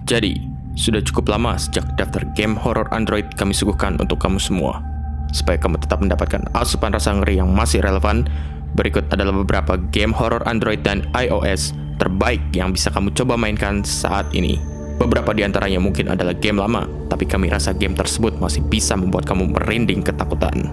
Jadi, sudah cukup lama sejak daftar game horor Android kami suguhkan untuk kamu semua. Supaya kamu tetap mendapatkan asupan rasa ngeri yang masih relevan, berikut adalah beberapa game horor Android dan iOS terbaik yang bisa kamu coba mainkan saat ini. Beberapa di antaranya mungkin adalah game lama, tapi kami rasa game tersebut masih bisa membuat kamu merinding ketakutan.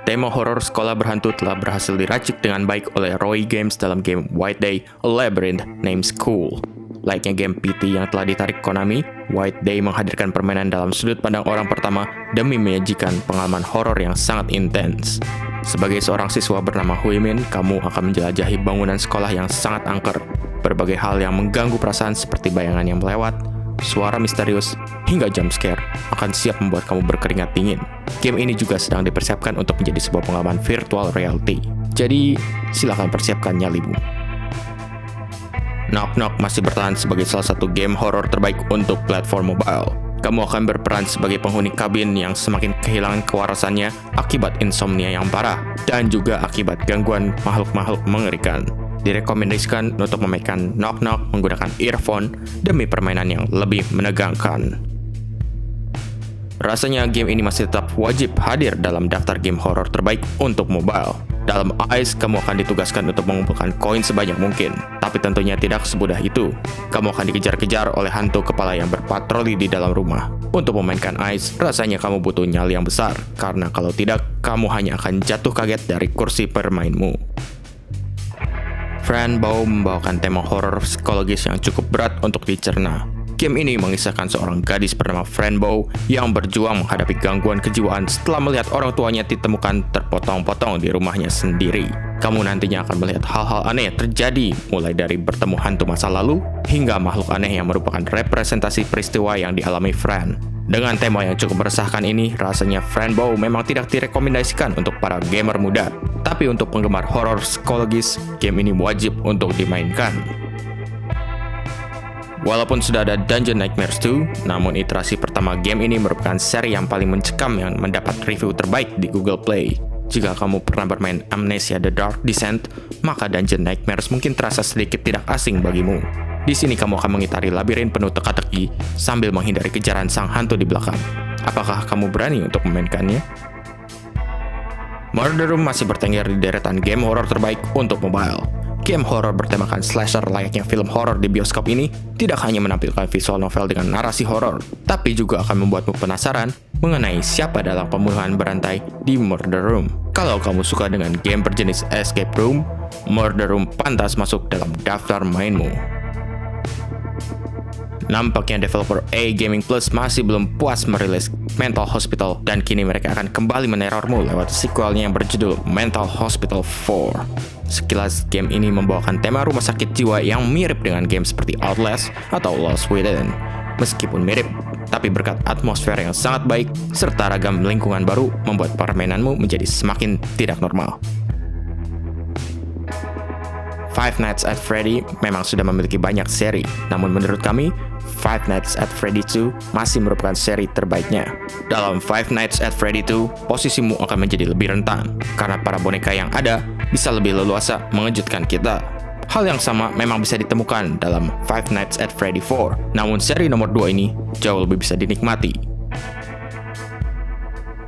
Tema horor sekolah berhantu telah berhasil diracik dengan baik oleh Roy Games dalam game White Day: A Labyrinth Named School. Layaknya game PT yang telah ditarik Konami, White Day menghadirkan permainan dalam sudut pandang orang pertama demi menyajikan pengalaman horor yang sangat intens. Sebagai seorang siswa bernama Huimin, kamu akan menjelajahi bangunan sekolah yang sangat angker. Berbagai hal yang mengganggu perasaan seperti bayangan yang melewat, suara misterius, hingga jump scare akan siap membuat kamu berkeringat dingin. Game ini juga sedang dipersiapkan untuk menjadi sebuah pengalaman virtual reality. Jadi, silakan persiapkan nyalimu. Knock Knock masih bertahan sebagai salah satu game horor terbaik untuk platform mobile. Kamu akan berperan sebagai penghuni kabin yang semakin kehilangan kewarasannya akibat insomnia yang parah dan juga akibat gangguan makhluk-makhluk mengerikan. Direkomendasikan untuk memainkan Knock Knock menggunakan earphone demi permainan yang lebih menegangkan. Rasanya game ini masih tetap wajib hadir dalam daftar game horor terbaik untuk mobile. Dalam ICE, kamu akan ditugaskan untuk mengumpulkan koin sebanyak mungkin. Tapi tentunya tidak semudah itu. Kamu akan dikejar-kejar oleh hantu kepala yang berpatroli di dalam rumah. Untuk memainkan ICE, rasanya kamu butuh nyali yang besar. Karena kalau tidak, kamu hanya akan jatuh kaget dari kursi permainmu. Friendbow membawakan tema horor psikologis yang cukup berat untuk dicerna. Game ini mengisahkan seorang gadis bernama Friendbow yang berjuang menghadapi gangguan kejiwaan setelah melihat orang tuanya ditemukan terpotong-potong di rumahnya sendiri. Kamu nantinya akan melihat hal-hal aneh terjadi, mulai dari bertemu hantu masa lalu, hingga makhluk aneh yang merupakan representasi peristiwa yang dialami Fran. Dengan tema yang cukup meresahkan ini, rasanya Friendbow memang tidak direkomendasikan untuk para gamer muda. Tapi untuk penggemar horor psikologis, game ini wajib untuk dimainkan. Walaupun sudah ada Dungeon Nightmares 2, namun iterasi pertama game ini merupakan seri yang paling mencekam yang mendapat review terbaik di Google Play. Jika kamu pernah bermain Amnesia: The Dark Descent, maka Dungeon Nightmares mungkin terasa sedikit tidak asing bagimu. Di sini kamu akan mengitari labirin penuh teka-teki sambil menghindari kejaran sang hantu di belakang. Apakah kamu berani untuk memainkannya? Murder Room masih bertengger di deretan game horor terbaik untuk mobile. Game horor bertemakan slasher layaknya film horor di bioskop ini tidak hanya menampilkan visual novel dengan narasi horor, tapi juga akan membuatmu penasaran mengenai siapa dalam pembunuhan berantai di Murder Room. Kalau kamu suka dengan game berjenis escape room, Murder Room pantas masuk dalam daftar mainmu. Nampaknya developer A Gaming Plus masih belum puas merilis Mental Hospital dan kini mereka akan kembali menerormu lewat sequelnya yang berjudul Mental Hospital 4. Sekilas game ini membawakan tema rumah sakit jiwa yang mirip dengan game seperti Outlast atau Lost Within. Meskipun mirip, tapi berkat atmosfer yang sangat baik serta ragam lingkungan baru membuat permainanmu menjadi semakin tidak normal. Five Nights at Freddy memang sudah memiliki banyak seri, namun menurut kami, Five Nights at Freddy 2 masih merupakan seri terbaiknya. Dalam Five Nights at Freddy 2, posisimu akan menjadi lebih rentan, karena para boneka yang ada bisa lebih leluasa mengejutkan kita. Hal yang sama memang bisa ditemukan dalam Five Nights at Freddy 4, namun seri nomor 2 ini jauh lebih bisa dinikmati.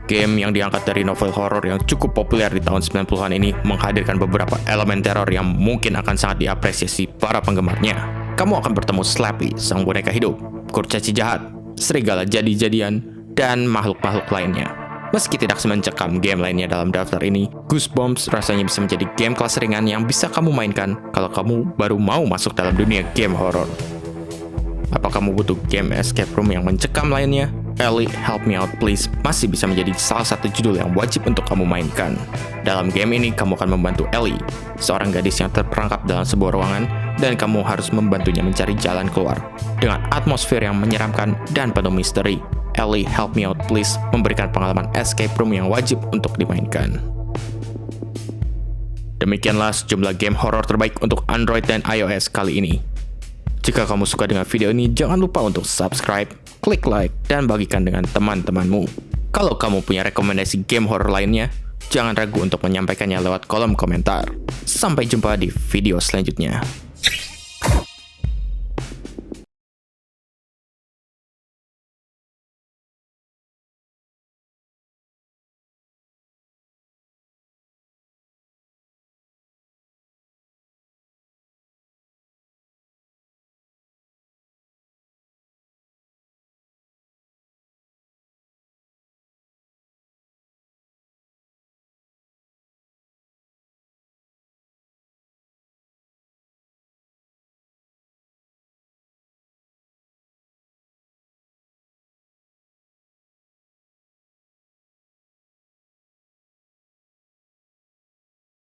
Game yang diangkat dari novel horor yang cukup populer di tahun 90-an ini menghadirkan beberapa elemen teror yang mungkin akan sangat diapresiasi para penggemarnya. Kamu akan bertemu Slappy, sang boneka hidup, kurcaci jahat, serigala jadi-jadian, dan makhluk-makhluk lainnya. Meski tidak semencekam game lainnya dalam daftar ini, Goosebumps rasanya bisa menjadi game kelas ringan yang bisa kamu mainkan kalau kamu baru mau masuk dalam dunia game horor. Apa kamu butuh game escape room yang mencekam lainnya? Ellie, Help Me Out Please masih bisa menjadi salah satu judul yang wajib untuk kamu mainkan. Dalam game ini, kamu akan membantu Ellie, seorang gadis yang terperangkap dalam sebuah ruangan, dan kamu harus membantunya mencari jalan keluar. Dengan atmosfer yang menyeramkan dan penuh misteri, Ellie, Help Me Out Please memberikan pengalaman escape room yang wajib untuk dimainkan. Demikianlah sejumlah game horor terbaik untuk Android dan iOS kali ini. Jika kamu suka dengan video ini, jangan lupa untuk subscribe, klik like, dan bagikan dengan teman-temanmu. Kalau kamu punya rekomendasi game horror lainnya, Jangan ragu untuk menyampaikannya lewat kolom komentar. Sampai jumpa di video selanjutnya.